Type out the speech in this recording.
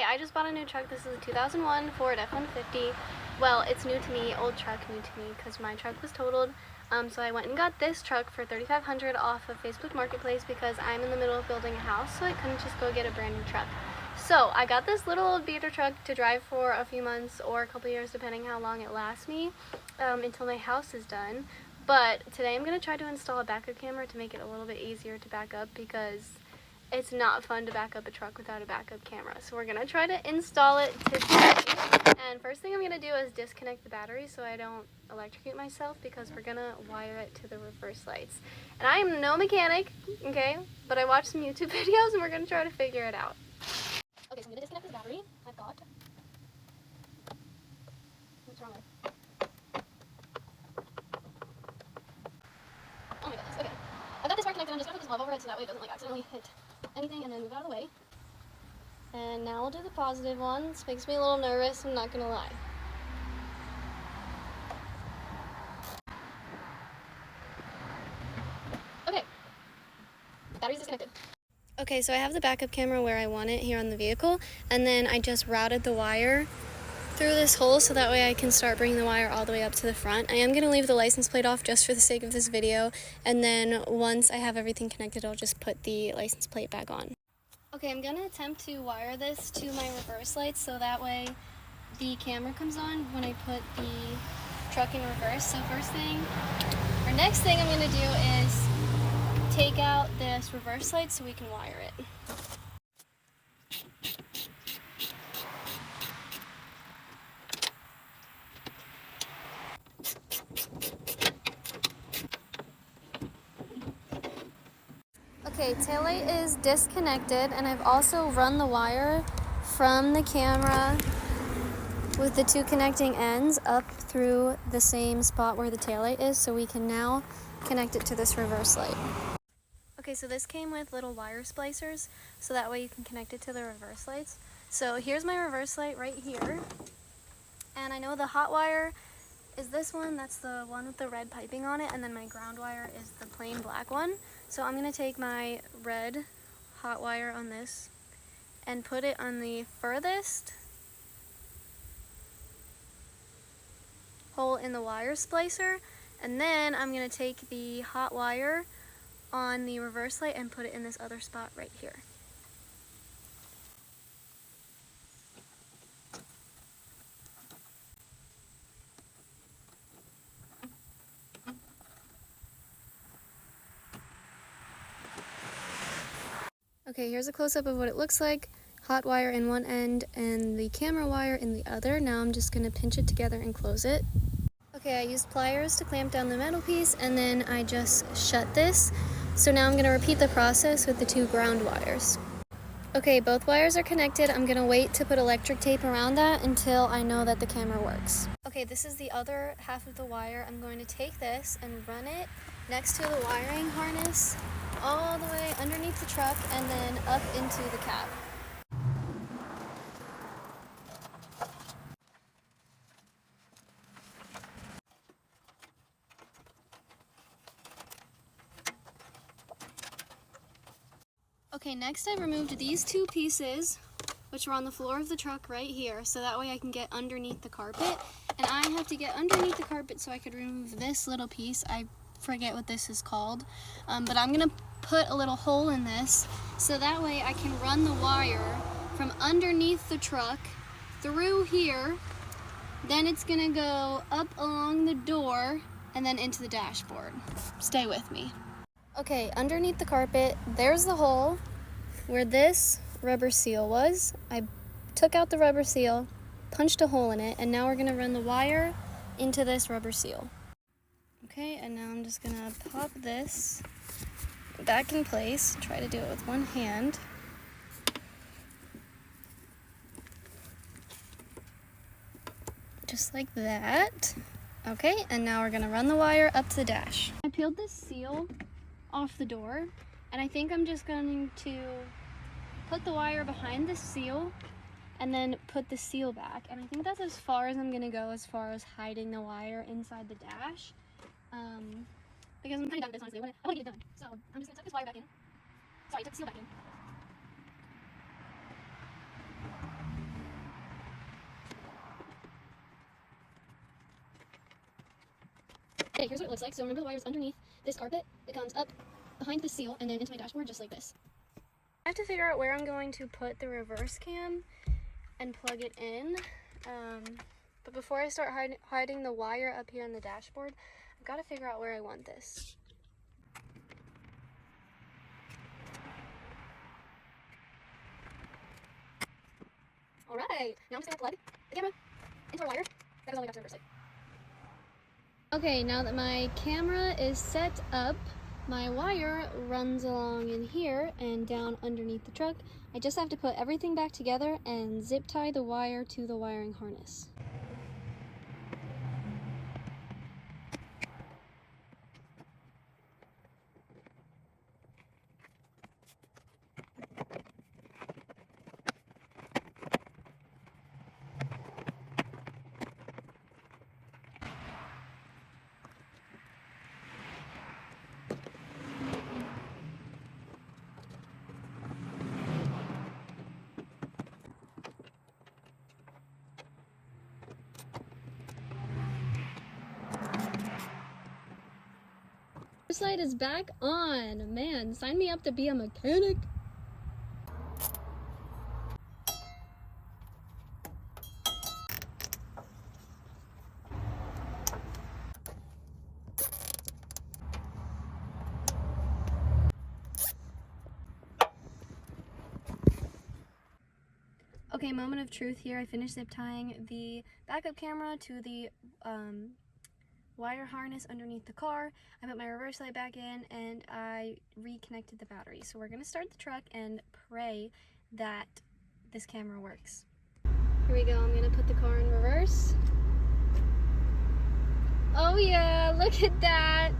I just bought a new truck. This is a 2001 Ford F150. Well, it's new to me, old truck new to me, because my truck was totaled. So I went and got this truck for $3,500 off of Facebook Marketplace because I'm in the middle of building a house, so I couldn't just go get a brand new truck. So I got this little old beater truck to drive for a few months or a couple years, depending how long it lasts me, until my house is done. But today I'm going to try to install a backup camera to make it a little bit easier to back up because it's not fun to back up a truck without a backup camera. So we're going to try to install it today. And first thing I'm going to do is disconnect the battery so I don't electrocute myself, because we're going to wire it to the reverse lights. And I am no mechanic, okay, but I watched some YouTube videos and we're going to try to figure it out. Okay, so I'm going to disconnect this battery. I've got... What's wrong with it? Oh my goodness, okay. I've got this wire connected. I'm just going to put this glove over it so that way it doesn't accidentally hit anything, and then move it out of the way. And now we'll do the positive one. This makes me a little nervous, I'm not going to lie. Okay. Battery's disconnected. Okay, so I have the backup camera where I want it here on the vehicle, and then I just routed the wire through this hole so that way I can start bringing the wire all the way up to the front. I am going to leave the license plate off just for the sake of this video, and then once I have everything connected, I'll just put the license plate back on. Okay, I'm going to attempt to wire this to my reverse lights so that way the camera comes on when I put the truck in reverse. So next thing I'm going to do is take out this reverse light so we can wire it. Okay, taillight is disconnected, and I've also run the wire from the camera with the two connecting ends up through the same spot where the taillight is, so we can now connect it to this reverse light. Okay, so this came with little wire splicers, so that way you can connect it to the reverse lights. So here's my reverse light right here, and I know the hot wire is this one. That's the one with the red piping on it, and then my ground wire is the plain black one. So I'm going to take my red hot wire on this and put it on the furthest hole in the wire splicer, and then I'm going to take the hot wire on the reverse light and put it in this other spot right here. Okay, here's a close-up of what it looks like. Hot wire in one end and the camera wire in the other. Now I'm just going to pinch it together and close it. Okay, I used pliers to clamp down the metal piece, and then I just shut this. So now I'm going to repeat the process with the two ground wires. Okay, both wires are connected. I'm going to wait to put electric tape around that until I know that the camera works. Okay, this is the other half of the wire. I'm going to take this and run it next to the wiring harness all the way underneath the truck and then up into the cab. Okay, next I removed these two pieces, which are on the floor of the truck right here, so that way I can get underneath the carpet. And I have to get underneath the carpet so I could remove this little piece. I forget what this is called, but I'm gonna put a little hole in this so that way I can run the wire from underneath the truck through here. Then it's gonna go up along the door and then into the dashboard. Stay with me. Okay, underneath the carpet, there's the hole where this rubber seal was. I took out the rubber seal, punched a hole in it, and now we're gonna run the wire into this rubber seal. Okay, and now I'm just gonna pop this back in place. Try to do it with one hand. Just like that. Okay, and now we're gonna run the wire up to the dash. I peeled this seal off the door, and I think I'm just going to put the wire behind the seal and then put the seal back. And I think that's as far as I'm gonna go as far as hiding the wire inside the dash. Because I'm kind of done with this, honestly. I want to get it done. So I'm just gonna tuck this wire back in. Sorry, tuck the seal back in. Okay, here's what it looks like. So remember the wire's underneath this carpet. It comes up behind the seal and then into my dashboard just like this. I have to figure out where I'm going to put the reverse cam and plug it in. But before I start hiding the wire up here on the dashboard, I've got to figure out where I want this. Alright, now I'm just going to plug the camera into our wire. That goes all the way up to the reverse side. Okay, now that my camera is set up, my wire runs along in here and down underneath the truck. I just have to put everything back together and zip tie the wire to the wiring harness. This light is back on. Man, sign me up to be a mechanic. Okay, moment of truth here. I finished zip tying the backup camera to the wire harness underneath the car. I put my reverse light back in and I reconnected the battery. So we're gonna start the truck and pray that this camera works. Here we go, I'm gonna put the car in reverse. Oh yeah, look at that.